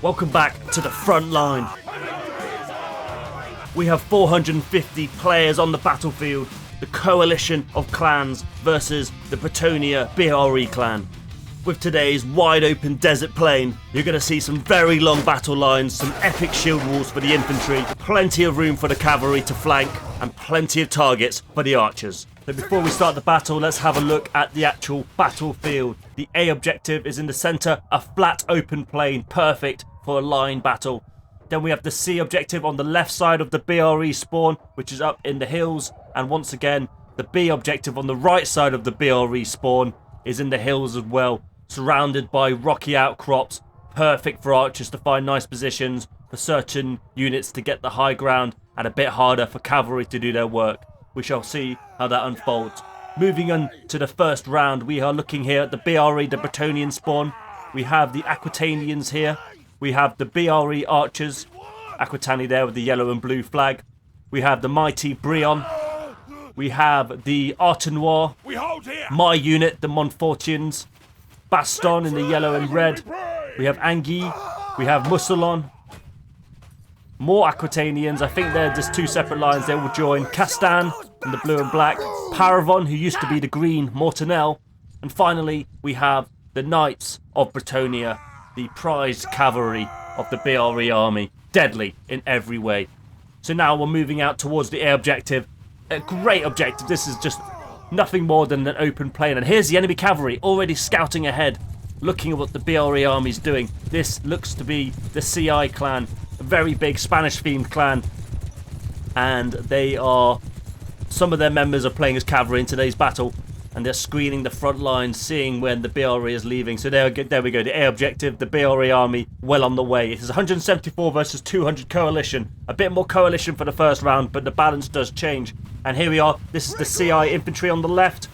Welcome back to the front line. We have 450 players on the battlefield. The coalition of clans versus the Bretonnia BRE clan. With today's wide open desert plain, you're going to see some very long battle lines, some epic shield walls for the infantry, plenty of room for the cavalry to flank, and plenty of targets for the archers. So before we start the battle, let's have a look at the actual battlefield. The A objective is in the center, a flat open plain, perfect for a line battle. Then we have the C objective on the left side of the BRE spawn, which is up in the hills. And once again, the B objective on the right side of the BRE spawn is in the hills as well, surrounded by rocky outcrops, perfect for archers to find nice positions, for certain units to get the high ground, and a bit harder for cavalry to do their work. We shall see how that unfolds. Moving on to the first round, we are looking here at the BRE, the Bretonnian spawn. We have the Aquitanians here. We have the BRE archers, Aquitani there with the yellow and blue flag. We have the mighty Breton. We have the Artenois, my unit, the Montfortians. Baston in the yellow and red. We have Anguille. We have Mousselon. More Aquitanians. I think they're just two separate lines. They will join Castan in the blue and black. Paravon, who used to be the green Mortanel. And finally, we have the Knights of Bretonnia, the prized cavalry of the BRE army. Deadly in every way. So now we're moving out towards the A objective. A great objective. This is just nothing more than an open plain. And here's the enemy cavalry already scouting ahead, looking at what the BRE army is doing. This looks to be the CI clan, a very big Spanish-themed clan. And some of their members are playing as cavalry in today's battle. And they're screening the front line, seeing when the BRE is leaving. So there we go. The A objective, the BRE army, well on the way. It is 174 versus 200 coalition. A bit more coalition for the first round, but the balance does change. And here we are. This is the CI infantry on the left.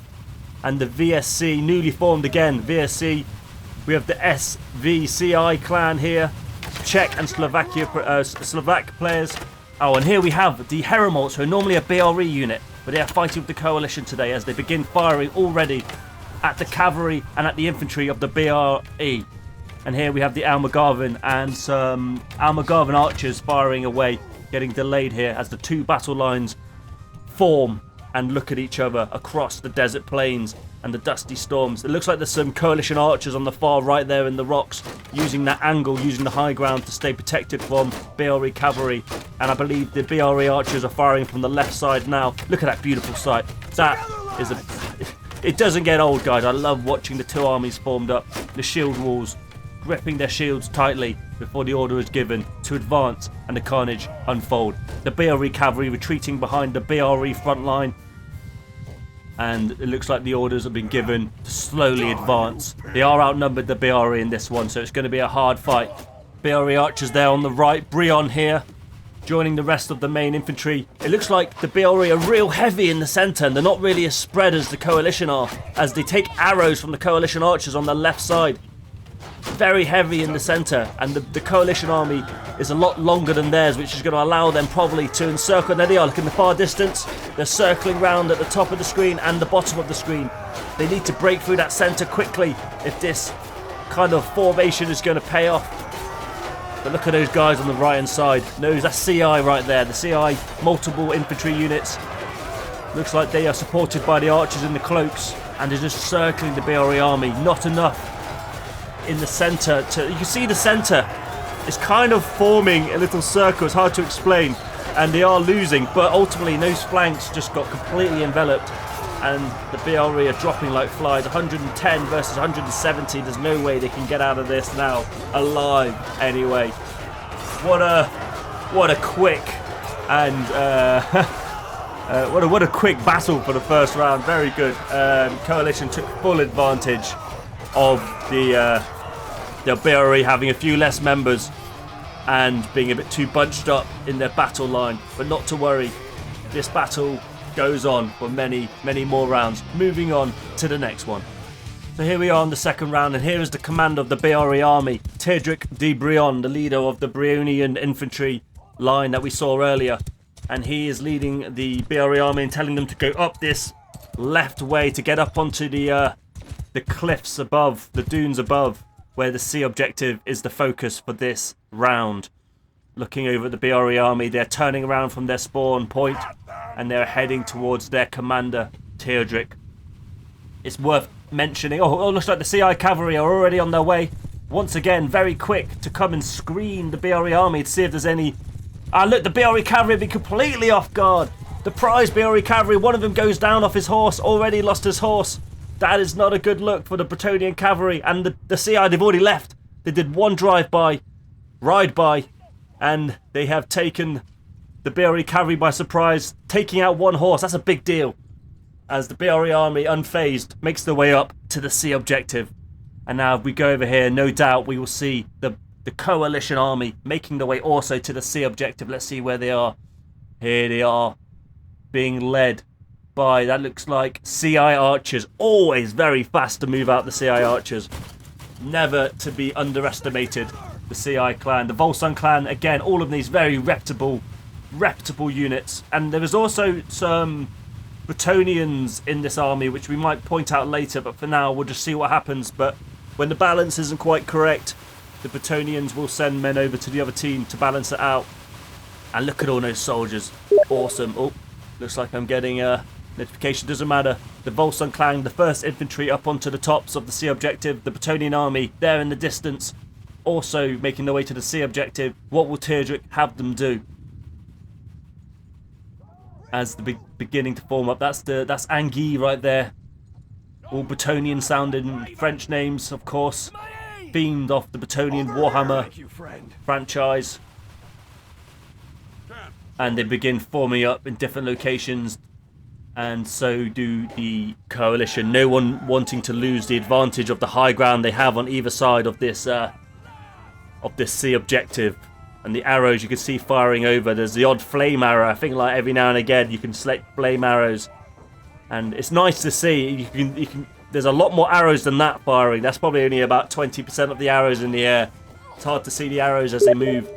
And the VSC, newly formed again. VSC. We have the SVCI clan here. Czech and Slovak players. Oh, and here we have the Heremolts, who are normally a BRE unit. But they are fighting with the coalition today as they begin firing already at the cavalry and at the infantry of the BRE. And here we have the Almagarven and some Almagarven archers firing away, getting delayed here as the two battle lines form and look at each other across the desert plains and the dusty storms. It looks like there's some coalition archers on the far right there in the rocks, using that angle, using the high ground to stay protected from BRE cavalry. And I believe the BRE archers are firing from the left side now. Look at that beautiful sight. That is it doesn't get old, guys. I love watching the two armies formed up, the shield walls, gripping their shields tightly before the order is given to advance and the carnage unfold. The BRE cavalry retreating behind the BRE front line. And it looks like the orders have been given to slowly advance. They are outnumbered, the BRE, in this one, so it's going to be a hard fight. BRE archers there on the right. Breton here, joining the rest of the main infantry. It looks like the BRE are real heavy in the centre, and they're not really as spread as the coalition are, as they take arrows from the coalition archers on the left side. Very heavy in the centre, and the coalition army is a lot longer than theirs, which is going to allow them probably to encircle. There they are, look in the far distance. They're circling round at the top of the screen and the bottom of the screen. They need to break through that centre quickly if this kind of formation is going to pay off. But look at those guys on the right hand side. No, that's CI right there. The CI multiple infantry units. Looks like they are supported by the archers in the cloaks, and they're just circling the BRE army. Not enough in the centre. You can see the centre is kind of forming a little circle. It's hard to explain, and they are losing, but ultimately those flanks just got completely enveloped, and the BRE are dropping like flies. 110 versus 170. There's no way they can get out of this now alive anyway. What a quick and what a quick battle for the first round. Very good. Coalition took full advantage of the BRE having a few less members and being a bit too bunched up in their battle line. But not to worry, this battle goes on for many, many more rounds. Moving on to the next one. So here we are on the second round, and here is the commander of the BRE army, Tedric de Brion, the leader of the Bretonnian infantry line that we saw earlier. And he is leading the BRE army and telling them to go up this left way to get up onto the cliffs above, the dunes above, where the C objective is the focus for this round. Looking over at the BRE army, they're turning around from their spawn point and they're heading towards their commander, Teodric. It's worth mentioning, oh, looks like the CI cavalry are already on their way. Once again, very quick to come and screen the BRE army to see if there's any... Ah, look, the BRE cavalry have been completely off guard. The prize BRE cavalry, one of them goes down off his horse, already lost his horse. That is not a good look for the Bretonnian cavalry. And the CI, they've already left. They did one drive-by, ride-by, and they have taken the BRE cavalry by surprise, taking out one horse. That's a big deal. As the BRE army, unfazed, makes their way up to the C objective. And now if we go over here, no doubt we will see the coalition army making their way also to the C objective. Let's see where they are. Here they are, being led by, that looks like CI archers. Always very fast to move out the CI archers. Never to be underestimated, the CI clan. The Volsung clan, again, all of these very reputable units. And there is also some Bretonnians in this army, which we might point out later, but for now we'll just see what happens. But when the balance isn't quite correct, the Bretonnians will send men over to the other team to balance it out. And look at all those soldiers. Awesome. Oh, looks like I'm getting a notification. Doesn't matter. The Volsung clan, the first infantry up onto the tops of the C objective. The Bretonnian army, there in the distance, also making their way to the C objective. What will Teodric have them do? As the beginning to form up. That's Anguille right there. All Bretonnian sounding French names, of course. Themed off the Bretonnian Warhammer franchise. And they begin forming up in different locations. And so do the coalition. No one wanting to lose the advantage of the high ground they have on either side of this C objective. And the arrows you can see firing over. There's the odd flame arrow. I think like every now and again you can select flame arrows. And it's nice to see. You can. There's a lot more arrows than that firing. That's probably only about 20% of the arrows in the air. It's hard to see the arrows as they move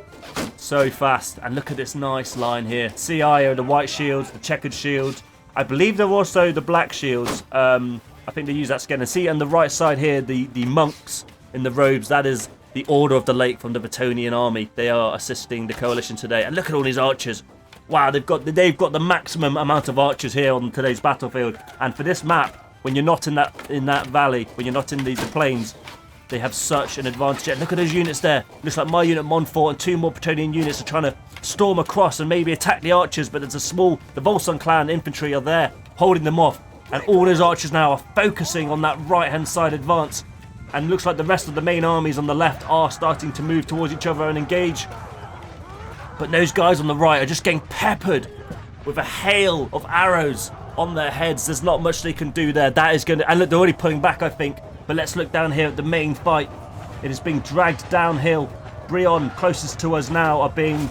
so fast. And look at this nice line here. CI are the white shields, the checkered shields. I believe they're also the black shields. I think they use that skin. And see on the right side here, the monks in the robes. That is the Order of the Lake from the Bretonnian army. They are assisting the coalition today. And look at all these archers. Wow, they've got the maximum amount of archers here on today's battlefield. And for this map, when you're not in that valley, when you're not in the plains, they have such an advantage. And look at those units there. Looks like my unit Montfort and two more Bretonnian units are trying to storm across and maybe attack the archers, but there's the Volsung clan infantry are there holding them off. And all those archers now are focusing on that right-hand side advance. And looks like the rest of the main armies on the left are starting to move towards each other and engage. But those guys on the right are just getting peppered with a hail of arrows on their heads. There's not much they can do there. That is going to... And look, they're already pulling back, I think. But let's look down here at the main fight. It is being dragged downhill. Breon, closest to us now, are being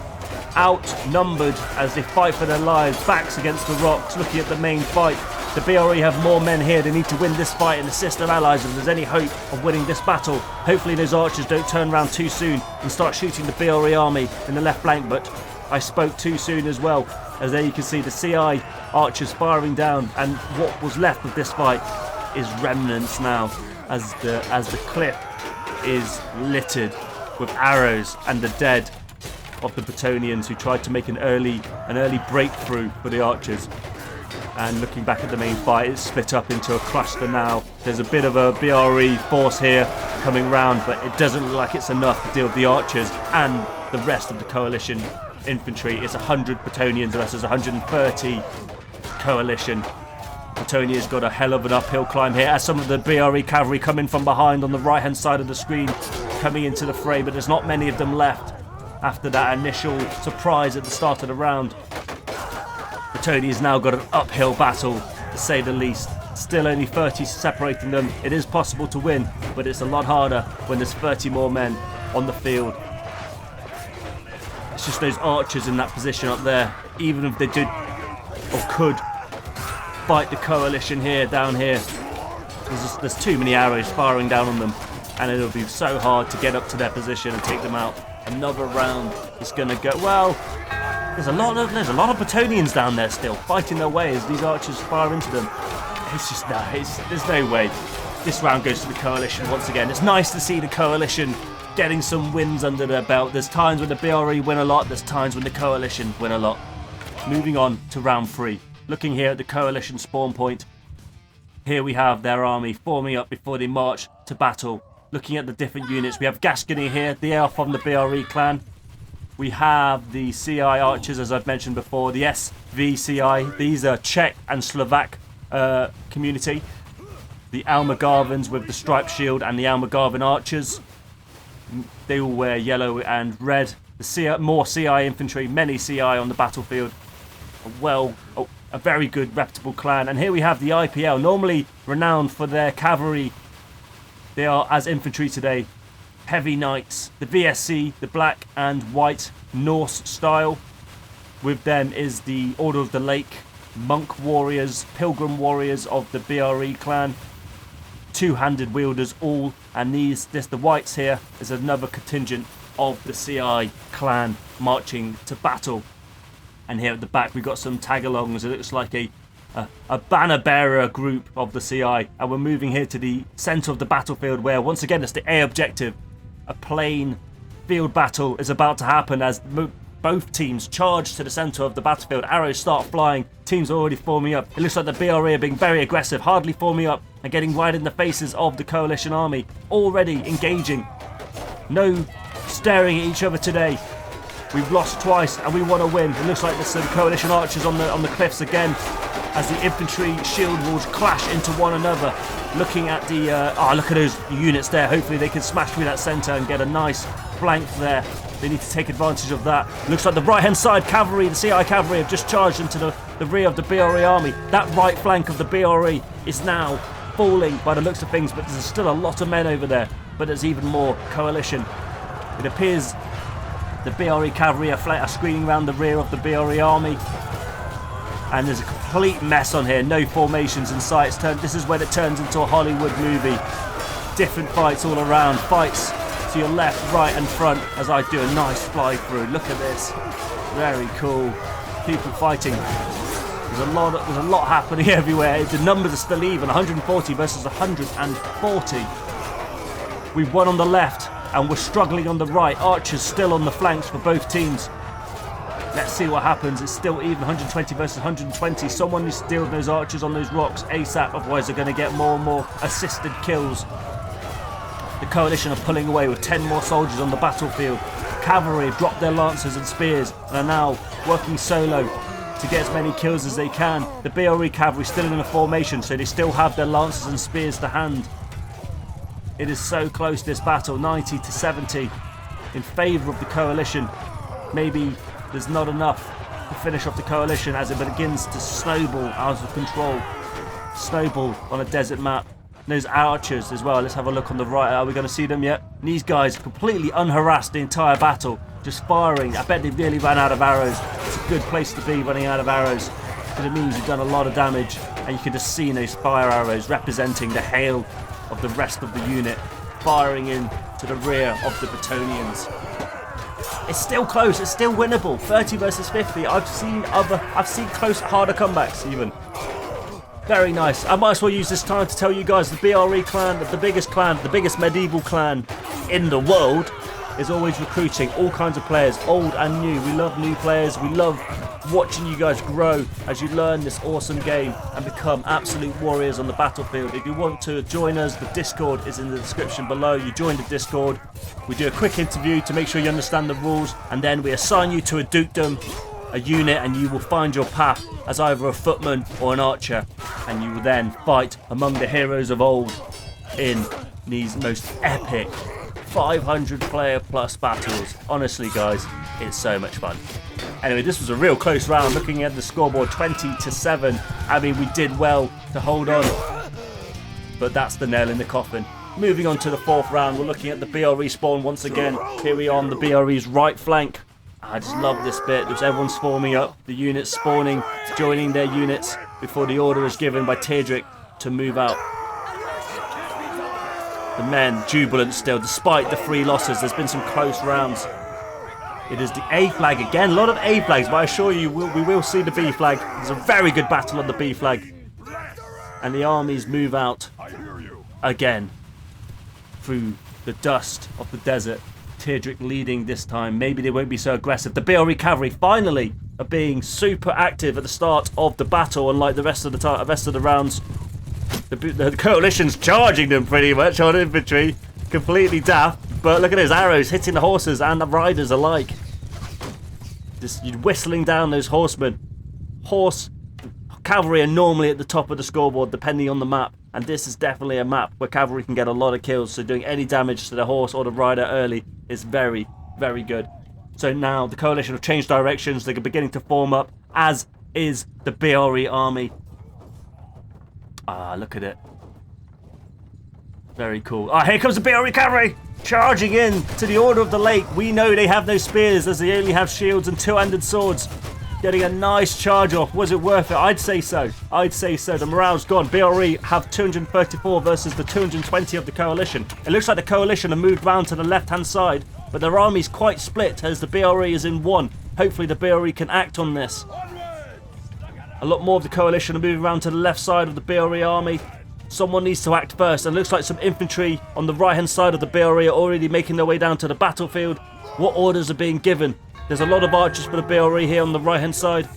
outnumbered as they fight for their lives. Backs against the rocks, looking at the main fight. The BRE have more men here. They need to win this fight and assist their allies if there's any hope of winning this battle. Hopefully those archers don't turn around too soon and start shooting the BRE army in the left flank, but I spoke too soon as well. As there you can see the CI archers firing down, and what was left of this fight is remnants now, as the cliff is littered with arrows and the dead of the Bretonnians who tried to make an early breakthrough for the archers. And looking back at the main fight, it's split up into a cluster now. There's a bit of a BRE force here coming round, but it doesn't look like it's enough to deal with the archers and the rest of the coalition infantry. It's 100 Bretonnians versus 130 coalition. Bretonnia's got a hell of an uphill climb here as some of the BRE cavalry come in from behind on the right hand side of the screen, coming into the fray, but there's not many of them left after that initial surprise at the start of the round. Bretonnia's now got an uphill battle, to say the least. Still only 30 separating them. It is possible to win, but it's a lot harder when there's 30 more men on the field. It's just those archers in that position up there. Even if they did or could fight the coalition here, down here, there's too many arrows firing down on them, and it'll be so hard to get up to their position and take them out. Another round is going to go well. There's a lot of Bretonnians down there still fighting their way as these archers fire into them. It's just there's no way. This round goes to the Coalition once again. It's nice to see the Coalition getting some wins under their belt. There's times when the BRE win a lot, there's times when the Coalition win a lot. Moving on to round 3. Looking here at the Coalition spawn point. Here we have their army forming up before they march to battle. Looking at the different units, we have Gascony here. They are from the BRE clan. We have the CI archers, as I've mentioned before. The SVCI. These are Czech and Slovak community. The Almagarvans with the striped shield and the Almagarvan archers. They all wear yellow and red. The CI, more CI infantry, many CI on the battlefield. A very good, reputable clan. And here we have the IPL, normally renowned for their cavalry. They are as infantry today. Heavy Knights, the VSC, the black and white Norse style. With them is the Order of the Lake, monk warriors, pilgrim warriors of the BRE clan. Two-handed wielders all, and the whites here is another contingent of the CI clan marching to battle. And here at the back we've got some tag-alongs. It looks like a banner bearer group of the CI, and we're moving here to the centre of the battlefield, where once again it's the A objective. A plain field battle is about to happen as both teams charge to the centre of the battlefield. Arrows start flying. Teams are already forming up. It looks like the BRE are being very aggressive, hardly forming up and getting right in the faces of the Coalition army. Already engaging. No staring at each other today. We've lost twice and we want to win. It looks like there's some Coalition archers on the cliffs again as the infantry shield walls clash into one another. Looking at the... look at those units there. Hopefully they can smash through that centre and get a nice flank there. They need to take advantage of that. Looks like the right-hand side cavalry, the CI cavalry, have just charged into the rear of the BRE army. That right flank of the BRE is now falling by the looks of things, but there's still a lot of men over there. But there's even more Coalition. It appears the BRE cavalry are screening around the rear of the BRE army. And there's a complete mess on here. No formations in sight. This is when it turns into a Hollywood movie. Different fights all around. Fights to your left, right and front as I do a nice fly through. Look at this. Very cool. People fighting. There's a lot happening everywhere. The numbers are still even. 140 versus 140. We've won on the left and we're struggling on the right. Archers still on the flanks for both teams. Let's see what happens. It's still even. 120 versus 120. Someone needs to deal with those archers on those rocks ASAP, otherwise they're going to get more and more assisted kills. The Coalition are pulling away with 10 more soldiers on the battlefield. Cavalry have dropped their lances and spears and are now working solo to get as many kills as they can. The BRE cavalry still in a formation, so they still have their lances and spears to hand. It is so close, this battle, 90 to 70 in favour of the Coalition. Maybe there's not enough to finish off the Coalition as it begins to snowball out of control. Snowball on a desert map. And there's archers as well. Let's have a look on the right. Are we going to see them yet? And these guys completely unharassed the entire battle, just firing. I bet they really ran out of arrows. It's a good place to be, running out of arrows, because it means you've done a lot of damage, and you can just see those fire arrows representing the hail of the rest of the unit firing in to the rear of the Bretonnians. It's still close. It's still winnable. 30 versus 50. I've seen close, harder comebacks even. Very nice. I might as well use this time to tell you guys the BRE clan, the biggest medieval clan in the world, is always recruiting all kinds of players, old and new. We love new players. We love watching you guys grow as you learn this awesome game and become absolute warriors on the battlefield. If you want to join us, the Discord is in the description below. You join the Discord. We do a quick interview to make sure you understand the rules, and then we assign you to a dukedom, a unit, and you will find your path as either a footman or an archer, and you will then fight among the heroes of old in these most epic 500 player plus battles. Honestly guys, it's so much fun. Anyway, this was a real close round. Looking at the scoreboard, 20 to 7. I mean, we did well to hold on, but that's the nail in the coffin. Moving on to the fourth round, we're looking at the BRE spawn once again. Here we are on the BRE's right flank. I just love this bit. There's everyone's forming up, the units spawning, joining their units before the order is given by Teardrick to move out. The men jubilant still, despite the 3 losses. There's been some close rounds. It is the A flag again. A lot of A flags, but I assure you we will see the B flag. There's a very good battle on the B flag. And the armies move out again through the dust of the desert. Teardrick leading this time. Maybe they won't be so aggressive. The BRE cavalry finally are being super active at the start of the battle, unlike the rest of the rounds. The coalition's charging them pretty much on infantry. Completely daft. But look at those arrows hitting the horses and the riders alike. Just whistling down those horsemen. Cavalry are normally at the top of the scoreboard depending on the map. And this is definitely a map where cavalry can get a lot of kills. So doing any damage to the horse or the rider early is very, very good. So now the coalition have changed directions. They're beginning to form up, as is the BRE army. Ah, look at it. Very cool. Ah, here comes the BRE cavalry! Charging in to the Order of the Lake. We know they have no spears as they only have shields and two-handed swords. Getting a nice charge off. Was it worth it? I'd say so. I'd say so. The morale's gone. BRE have 234 versus the 220 of the coalition. It looks like the coalition have moved round to the left-hand side, but their army's quite split as the BRE is in one. Hopefully the BRE can act on this. A lot more of the coalition are moving around to the left side of the BRE army. Someone needs to act first, and it looks like some infantry on the right-hand side of the BRE are already making their way down to the battlefield. What orders are being given? There's a lot of archers for the BRE here on the right-hand side.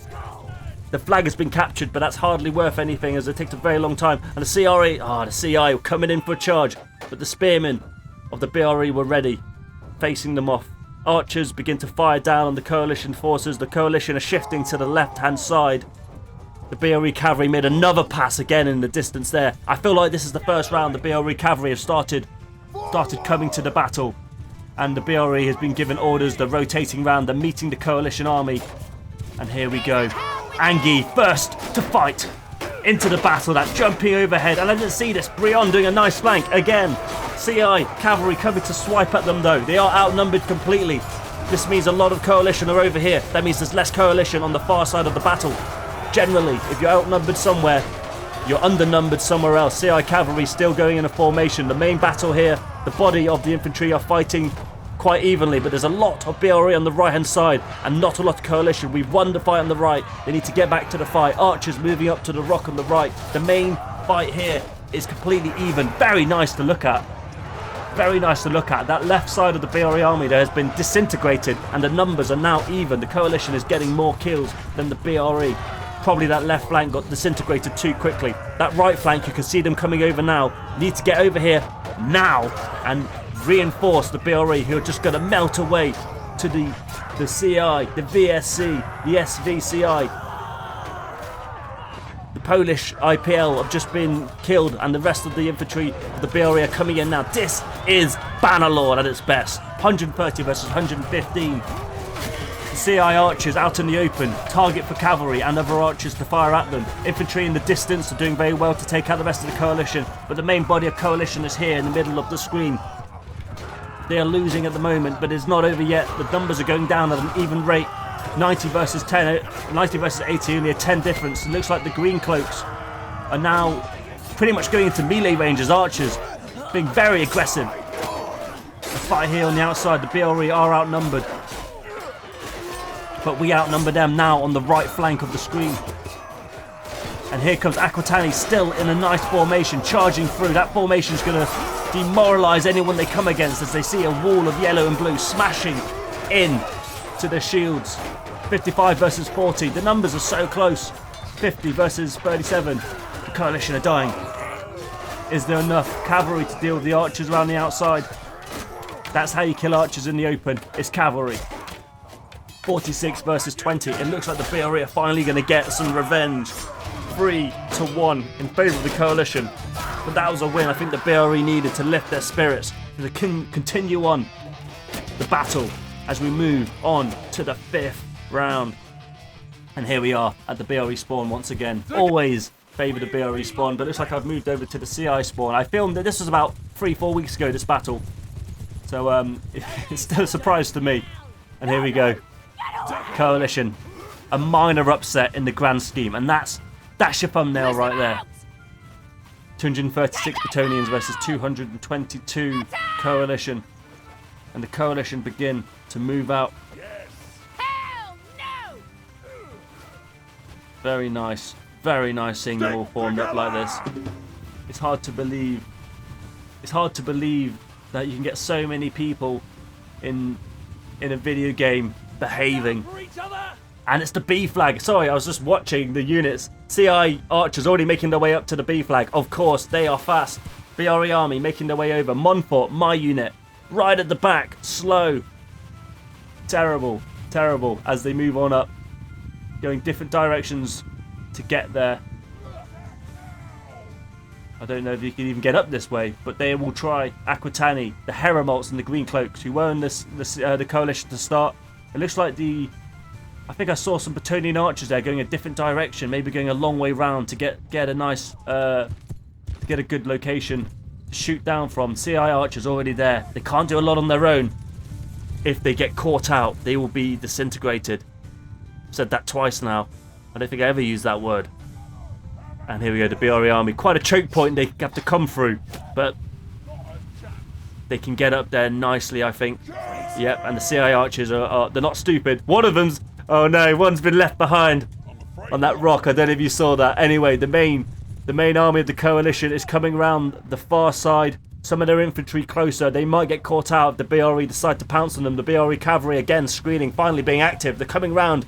The flag has been captured, but that's hardly worth anything as it takes a very long time. And the the CI were coming in for a charge, but the spearmen of the BRE were ready, facing them off. Archers begin to fire down on the coalition forces. The coalition are shifting to the left-hand side. The BRE cavalry made another pass again in the distance there. I feel like this is the first round the BRE cavalry have started coming to the battle. And the BRE has been given orders. They're rotating round. They're meeting the coalition army. And here we go. Angie first to fight into the battle. That jumping overhead. And I didn't see this. Brion doing a nice flank again. CI cavalry coming to swipe at them though. They are outnumbered completely. This means a lot of coalition are over here. That means there's less coalition on the far side of the battle. Generally, if you're outnumbered somewhere, you're undernumbered somewhere else. CI cavalry still going in a formation. The main battle here, the body of the infantry are fighting quite evenly, but there's a lot of BRE on the right-hand side and not a lot of coalition. We've won the fight on the right. They need to get back to the fight. Archers moving up to the rock on the right. The main fight here is completely even. Very nice to look at. Very nice to look at. That left side of the BRE army there has been disintegrated and the numbers are now even. The coalition is getting more kills than the BRE. Probably that left flank got disintegrated too quickly. That right flank, you can see them coming over now. Need to get over here now and reinforce the BRE who are just going to melt away to the CI, the VSC, the SVCI. The Polish IPL have just been killed and the rest of the infantry of the BRE are coming in now. This is Bannerlord at its best. 130 versus 115. CI archers out in the open, target for cavalry and other archers to fire at them. Infantry in the distance are doing very well to take out the rest of the coalition, but the main body of coalition is here in the middle of the screen. They are losing at the moment, but it's not over yet. The numbers are going down at an even rate. 90 versus 80, only a 10 difference. It looks like the green cloaks are now pretty much going into melee range as archers, being very aggressive. The fight here on the outside, the BRE are outnumbered. But we outnumber them now on the right flank of the screen. And here comes Aquitani still in a nice formation, charging through. That formation is going to demoralise anyone they come against as they see a wall of yellow and blue smashing in to their shields. 55 versus 40. The numbers are so close. 50 versus 37. The coalition are dying. Is there enough cavalry to deal with the archers around the outside? That's how you kill archers in the open. It's cavalry. 46 versus 20. It looks like the BRE are finally going to get some revenge. 3-1 in favour of the coalition. But that was a win I think the BRE needed to lift their spirits. To continue on the battle as we move on to the 5th round. And here we are at the BRE spawn once again. Always favour the BRE spawn, but it looks like I've moved over to the CI spawn. I filmed that this was about 3-4 weeks ago, this battle. So it's still a surprise to me. And here we go. Coalition, a minor upset in the grand scheme, and that's your thumbnail right there. 236 Bretonnians versus 222 coalition, and the coalition begin to move out. Very nice seeing them all formed up like this. It's hard to believe It's hard to believe that you can get so many people in a video game behaving. And it's the B flag. Sorry, I was just watching the units. CI archers already making their way up to the B flag. Of course, they are fast. BRE army making their way over. Montfort, my unit, right at the back, slow. Terrible, terrible as they move on up, going different directions to get there. I don't know if you can even get up this way, but they will try. Aquitani, the Heremalts and the Green Cloaks, who were in the coalition to start. It looks like I think I saw some Bretonnian archers there going a different direction, maybe going a long way round to get a nice, to get a good location to shoot down from. CI archers already there. They can't do a lot on their own. If they get caught out, they will be disintegrated. I've said that twice now. I don't think I ever used that word. And here we go, the BRE army. Quite a choke point they have to come through, but they can get up there nicely, I think. Yep, and the CI archers they're not stupid. One of them's, oh no, one's been left behind on that rock. I don't know if you saw that. Anyway, the main army of the coalition is coming around the far side. Some of their infantry closer. They might get caught out if the BRE decide to pounce on them. The BRE cavalry again screening, finally being active. They're coming round.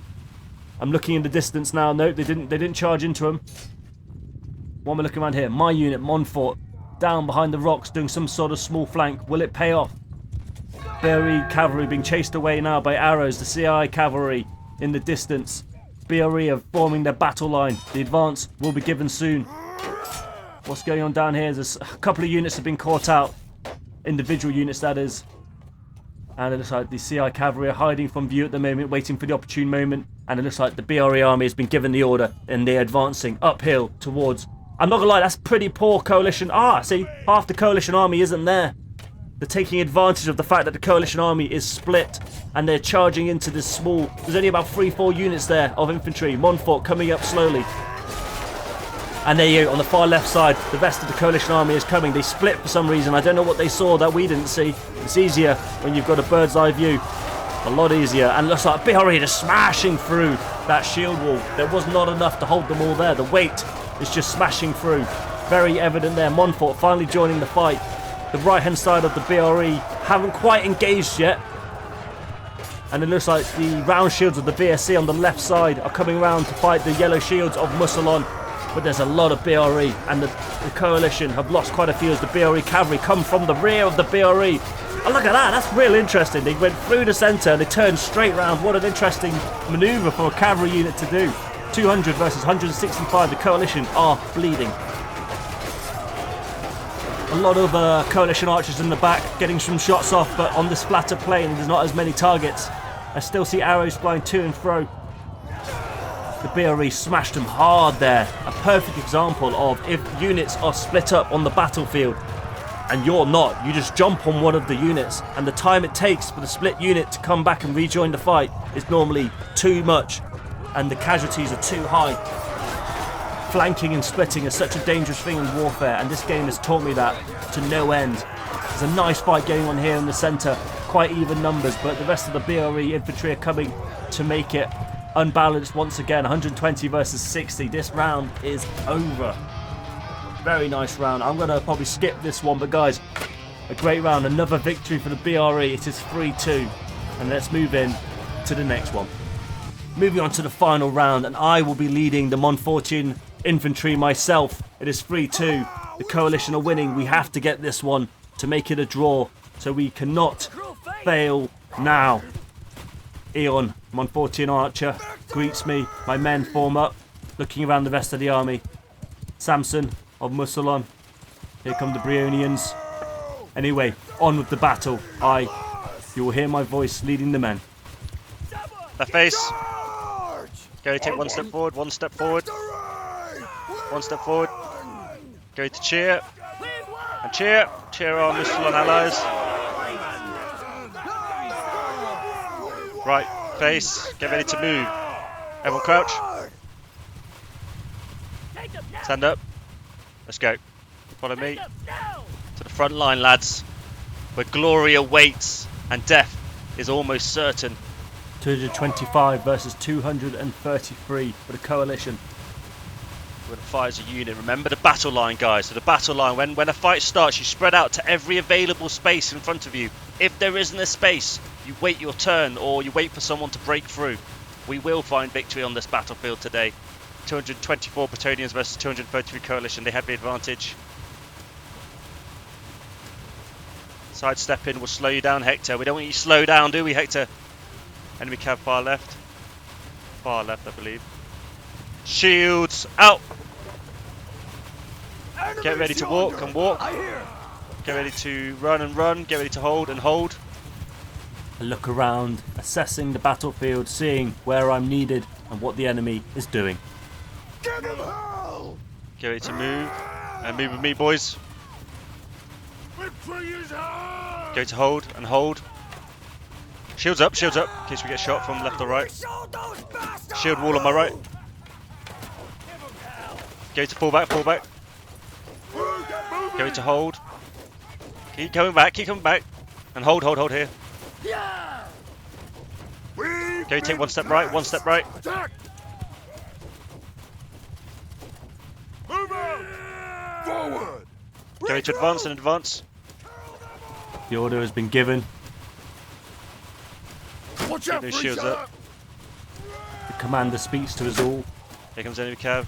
I'm looking in the distance now. No, they didn't charge into them. One we're looking around here. My unit, Montfort, down behind the rocks, doing some sort of small flank. Will it pay off? BRE cavalry being chased away now by arrows. The CI cavalry in the distance. BRE are forming their battle line. The advance will be given soon. What's going on down here? There's a couple of units have been caught out. Individual units, that is. And it looks like the CI cavalry are hiding from view at the moment, waiting for the opportune moment. And it looks like the BRE army has been given the order and they're advancing uphill towards... I'm not gonna lie, that's pretty poor coalition. See, half the coalition army isn't there. They're taking advantage of the fact that the coalition army is split and they're charging into this small... There's only about 3-4 units there of infantry. Montfort coming up slowly. And there you go, on the far left side, the rest of the coalition army is coming. They split for some reason. I don't know what they saw that we didn't see. It's easier when you've got a bird's eye view. A lot easier. And it looks like BRE just smashing through that shield wall. There was not enough to hold them all there. The weight is just smashing through. Very evident there. Montfort finally joining the fight. The right-hand side of the BRE haven't quite engaged yet. And it looks like the round shields of the VSC on the left side are coming around to fight the yellow shields of Musalon. But there's a lot of BRE, and the coalition have lost quite a few as the BRE cavalry come from the rear of the BRE. Oh, look at that, that's real interesting. They went through the centre and they turned straight round. What an interesting manoeuvre for a cavalry unit to do. 200 versus 165, the coalition are bleeding. A lot of coalition archers in the back getting some shots off, but on this flatter plane there's not as many targets. I still see arrows flying to and fro. The BRE smashed them hard there. A perfect example of if units are split up on the battlefield and you're not, you just jump on one of the units and the time it takes for the split unit to come back and rejoin the fight is normally too much and the casualties are too high. Flanking and splitting is such a dangerous thing in warfare, and this game has taught me that to no end. There's a nice fight going on here in the centre, quite even numbers, but the rest of the BRE infantry are coming to make it. Unbalanced once again, 120 versus 60. This round is over. Very nice round. I'm going to probably skip this one, but guys, a great round. Another victory for the BRE. It is 3-2. And let's move in to the next one. Moving on to the final round, and I will be leading the Montfortian infantry myself. It is 3-2. The coalition are winning. We have to get this one to make it a draw, so we cannot fail now. Eon, Montfortian archer, greets me. My men form up, looking around the rest of the army. Samson of Musalon. Here come the Bretonnians. Anyway, on with the battle. You will hear my voice leading the men. Left face. Go take one step forward, one step forward. One step forward. Go to cheer. And cheer. Cheer our Musalon allies. Right, face, get ready to move. Everyone crouch. Stand up. Let's go. Follow me. To the front line, lads. Where glory awaits and death is almost certain. 225 versus 233 for the coalition. We're going to fight as a unit. Remember the battle line, guys. So the battle line, when a fight starts, you spread out to every available space in front of you. If there isn't a space, you wait your turn or you wait for someone to break through. We will find victory on this battlefield today. 224 Bretonians versus 233 Coalition. They have the advantage. Sidestepping will slow you down, Hector. We don't want you to slow down, do we, Hector? Enemy cav far left. Far left, I believe. Shields out! Get ready to walk and walk. Get ready to run and run. Get ready to hold and hold. I look around, assessing the battlefield, seeing where I'm needed and what the enemy is doing. Get ready to move. And move with me, boys. Go to hold and hold. Shields up, in case we get shot from left or right. Shield wall on my right. Go to fall back. Go to hold. Keep coming back. And hold here. Go take one step right. Forward. Go to advance. The order has been given. Watch Keep out, those shields up. The commander speaks to us all. Here comes enemy cav.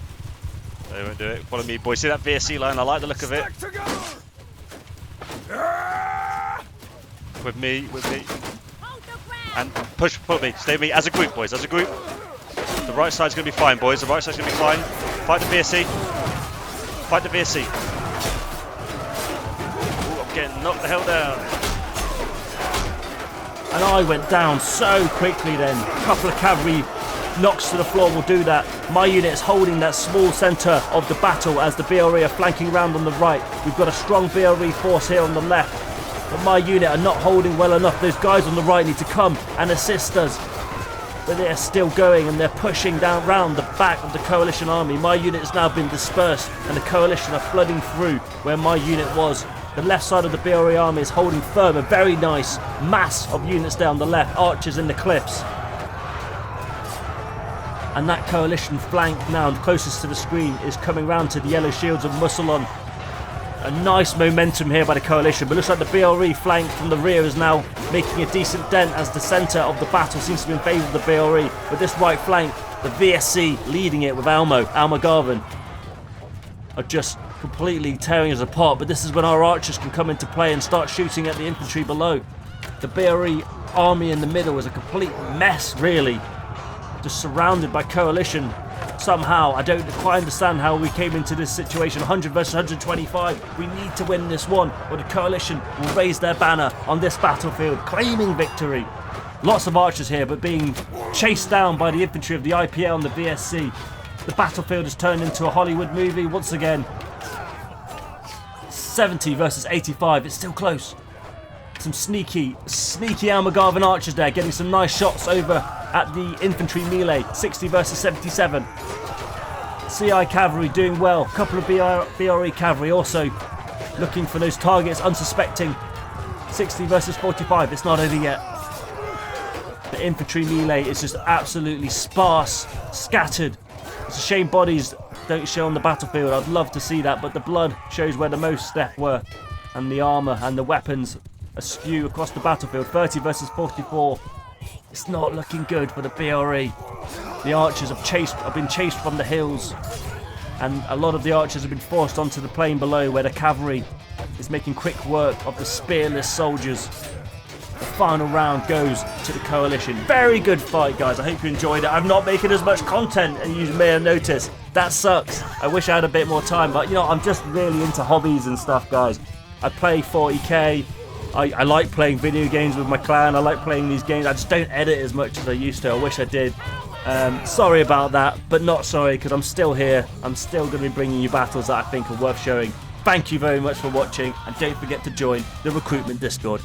They won't do it. Follow me, boys. See that VSC line? I like the look of it. With me. And push, follow me. Stay with me as a group, boys. As a group. The right side's going to be fine, boys. The right side's going to be fine. Fight the VSC. Ooh, I'm getting knocked the hell down. And I went down so quickly then. A couple of cavalry knocks to the floor will do that. My unit is holding that small centre of the battle as the BRE are flanking around on the right. We've got a strong BRE force here on the left. But my unit are not holding well enough. Those guys on the right need to come and assist us. But they're still going and they're pushing down round the back of the coalition army. My unit has now been dispersed and the coalition are flooding through where my unit was. The left side of the BRE army is holding firm. A very nice mass of units down the left. Archers in the cliffs. And that coalition flank now closest to the screen is coming round to the yellow shields of Musselon. A nice momentum here by the coalition, but looks like the BRE flank from the rear is now making a decent dent as the centre of the battle seems to be in favour of the BRE. But this right flank, the VSC leading it with Alma Garvin, are just completely tearing us apart. But this is when our archers can come into play and start shooting at the infantry below. The BRE army in the middle is a complete mess, really. Just surrounded by coalition. Somehow, I don't quite understand how we came into this situation. 100 versus 125. We need to win this one, or the coalition will raise their banner on this battlefield, claiming victory. Lots of archers here, but being chased down by the infantry of the IPL and the VSC. The battlefield has turned into a Hollywood movie once again. 70 versus 85. It's still close. Some sneaky Almagarvan archers there, getting some nice shots over at the infantry melee. 60 versus 77. CI cavalry doing well. A couple of BRE cavalry also looking for those targets, unsuspecting. 60 versus 45. It's not over yet. The infantry melee is just absolutely sparse, scattered. It's a shame bodies don't show on the battlefield. I'd love to see that, but the blood shows where the most death were, and the armour and the weapons askew across the battlefield. 30 versus 44. It's not looking good for the BRE. The archers have been chased from the hills, and a lot of the archers have been forced onto the plain below where the cavalry is making quick work of the spearless soldiers. The final round goes to the coalition. Very good fight, guys. I hope you enjoyed it. I'm not making as much content as you may have noticed. That sucks. I wish I had a bit more time, but you know, I'm just really into hobbies and stuff, guys. I play 40k. I like playing video games with my clan. I like playing these games. I just don't edit as much as I used to. I wish I did. Sorry about that, but not sorry, because I'm still here. I'm still going to be bringing you battles that I think are worth showing. Thank you very much for watching, and don't forget to join the recruitment Discord.